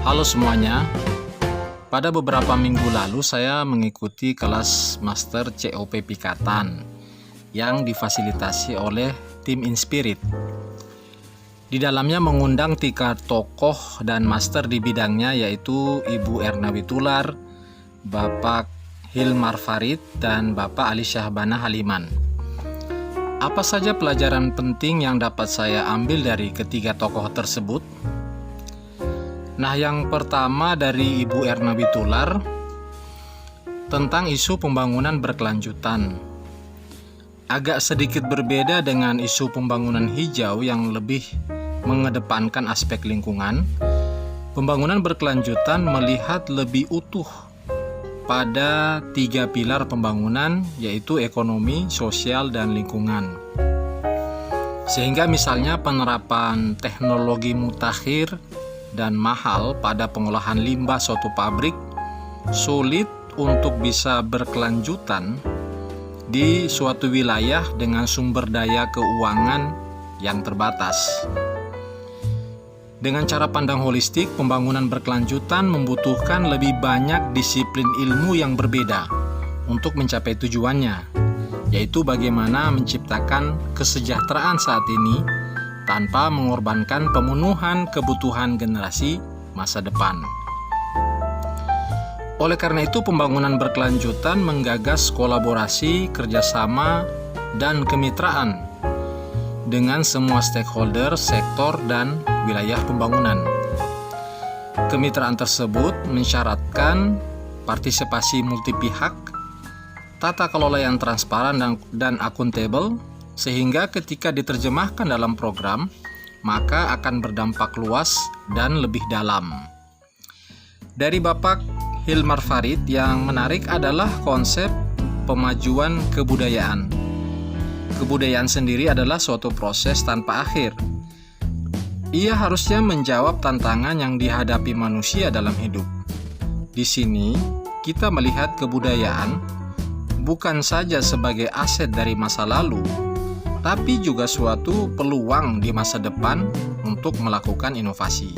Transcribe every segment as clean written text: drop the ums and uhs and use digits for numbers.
Halo semuanya, pada beberapa minggu lalu saya mengikuti kelas Master COP Pikatan yang difasilitasi oleh tim Inspirit. Di dalamnya mengundang 3 tokoh dan master di bidangnya, yaitu Ibu Erna Witular, Bapak Hilmar Farid, dan Bapak Ali Syahbana Haliman. Apa saja pelajaran penting yang dapat saya ambil dari ketiga tokoh tersebut? Nah, yang pertama dari Ibu Erna Witular tentang isu pembangunan berkelanjutan. Agak sedikit berbeda dengan isu pembangunan hijau yang lebih mengedepankan aspek lingkungan. Pembangunan berkelanjutan melihat lebih utuh pada 3 pilar pembangunan, yaitu ekonomi, sosial, dan lingkungan. Sehingga misalnya penerapan teknologi mutakhir dan mahal pada pengolahan limbah suatu pabrik sulit untuk bisa berkelanjutan di suatu wilayah dengan sumber daya keuangan yang terbatas. Dengan cara pandang holistik, pembangunan berkelanjutan membutuhkan lebih banyak disiplin ilmu yang berbeda untuk mencapai tujuannya, yaitu bagaimana menciptakan kesejahteraan saat ini tanpa mengorbankan pemenuhan kebutuhan generasi masa depan. Oleh karena itu, pembangunan berkelanjutan menggagas kolaborasi, kerjasama, dan kemitraan dengan semua stakeholder, sektor, dan wilayah pembangunan. Kemitraan tersebut mensyaratkan partisipasi multipihak, tata kelola yang transparan dan akuntabel, sehingga ketika diterjemahkan dalam program, maka akan berdampak luas dan lebih dalam. Dari Bapak Hilmar Farid, yang menarik adalah konsep pemajuan kebudayaan. Kebudayaan sendiri adalah suatu proses tanpa akhir. Ia harusnya menjawab tantangan yang dihadapi manusia dalam hidup. Di sini, kita melihat kebudayaan bukan saja sebagai aset dari masa lalu, tapi juga suatu peluang di masa depan untuk melakukan inovasi.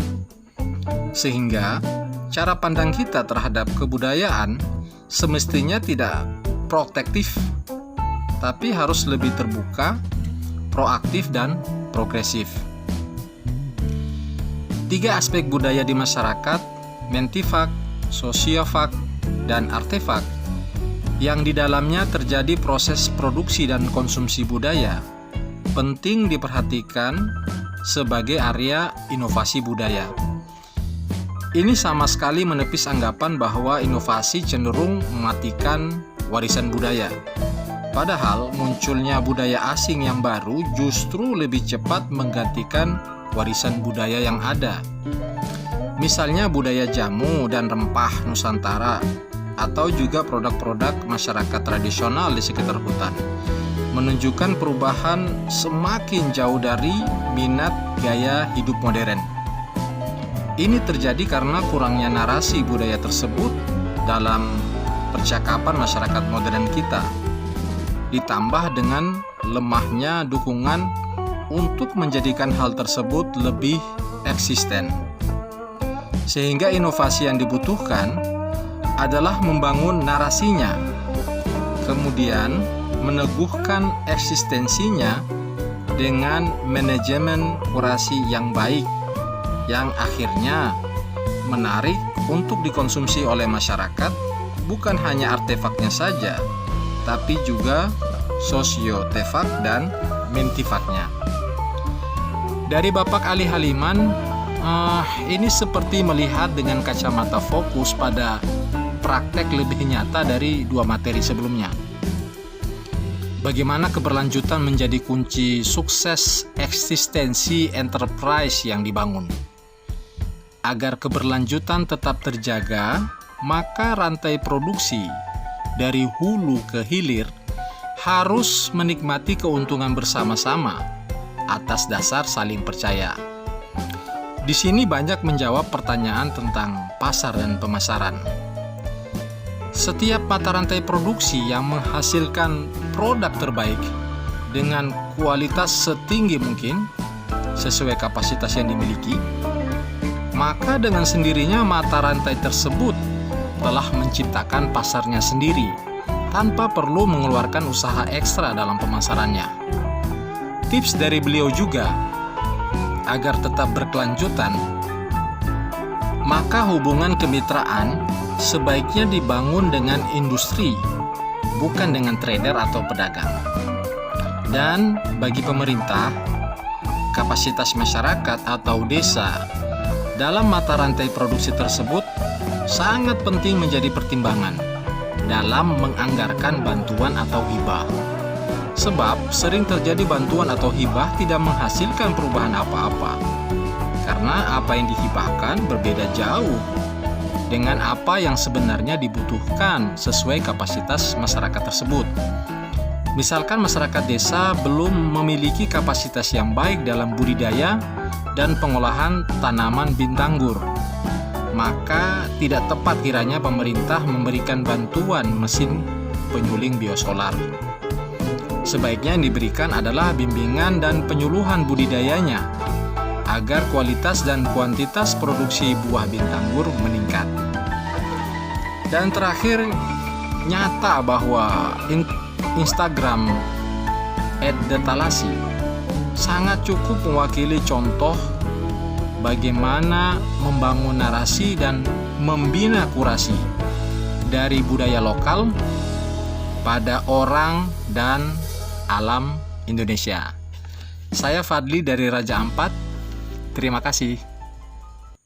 Sehingga, cara pandang kita terhadap kebudayaan semestinya tidak protektif, tapi harus lebih terbuka, proaktif, dan progresif. 3 aspek budaya di masyarakat, mentifak, sosiofak, dan artefak, yang di dalamnya terjadi proses produksi dan konsumsi budaya, penting diperhatikan sebagai area inovasi budaya. Ini sama sekali menepis anggapan bahwa inovasi cenderung mematikan warisan budaya. Padahal munculnya budaya asing yang baru justru lebih cepat menggantikan warisan budaya yang ada. Misalnya budaya jamu dan rempah Nusantara, atau juga produk-produk masyarakat tradisional di sekitar hutan, menunjukkan perubahan semakin jauh dari minat gaya hidup modern. Ini terjadi karena kurangnya narasi budaya tersebut dalam percakapan masyarakat modern kita, ditambah dengan lemahnya dukungan untuk menjadikan hal tersebut lebih eksisten. Sehingga inovasi yang dibutuhkan adalah membangun narasinya, kemudian meneguhkan eksistensinya dengan manajemen kurasi yang baik, yang akhirnya menarik untuk dikonsumsi oleh masyarakat, bukan hanya artefaknya saja, tapi juga sosiotefak dan mentifaknya. Dari Bapak Ali Haliman, ini seperti melihat dengan kacamata fokus pada praktek lebih nyata dari 2 materi sebelumnya. Bagaimana keberlanjutan menjadi kunci sukses eksistensi enterprise yang dibangun. Agar keberlanjutan tetap terjaga, maka rantai produksi dari hulu ke hilir harus menikmati keuntungan bersama-sama atas dasar saling percaya. Di sini banyak menjawab pertanyaan tentang pasar dan pemasaran. Setiap mata rantai produksi yang menghasilkan produk terbaik dengan kualitas setinggi mungkin sesuai kapasitas yang dimiliki, maka dengan sendirinya mata rantai tersebut telah menciptakan pasarnya sendiri tanpa perlu mengeluarkan usaha ekstra dalam pemasarannya. Tips dari beliau juga agar tetap berkelanjutan, maka hubungan kemitraan sebaiknya dibangun dengan industri, bukan dengan trader atau pedagang. Dan bagi pemerintah, kapasitas masyarakat atau desa dalam mata rantai produksi tersebut sangat penting menjadi pertimbangan dalam menganggarkan bantuan atau hibah. Sebab sering terjadi bantuan atau hibah tidak menghasilkan perubahan apa-apa, karena apa yang dihibahkan berbeda jauh dengan apa yang sebenarnya dibutuhkan sesuai kapasitas masyarakat tersebut. Misalkan masyarakat desa belum memiliki kapasitas yang baik dalam budidaya dan pengolahan tanaman bintanggur, maka tidak tepat kiranya pemerintah memberikan bantuan mesin penyuling biosolar. Sebaiknya yang diberikan adalah bimbingan dan penyuluhan budidayanya agar kualitas dan kuantitas produksi buah bintanggur meningkat. Dan terakhir, nyata bahwa Instagram @detalasi sangat cukup mewakili contoh bagaimana membangun narasi dan membina kurasi dari budaya lokal pada orang dan alam Indonesia. Saya Fadli dari Raja Ampat. Terima kasih.